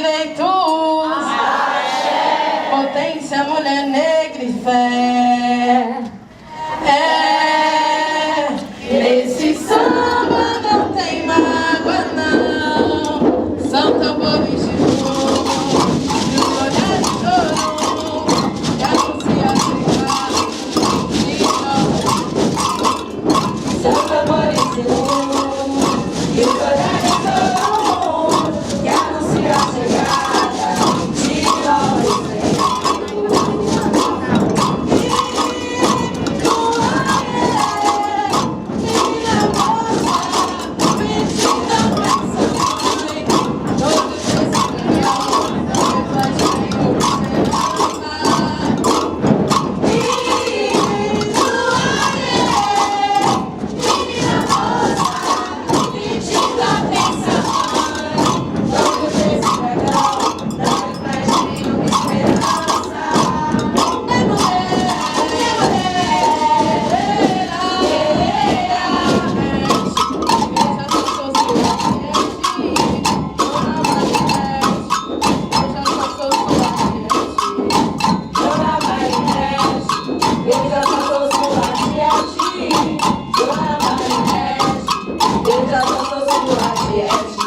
direitos, potência, mulher negra e fé. Nesse samba não tem mágoa não, são tambores de fogo e os olhares de ouro que anuncia a chegada de nós. São tambores de fogo e os olhares de ouro que anuncia a chegada de nós. Yes.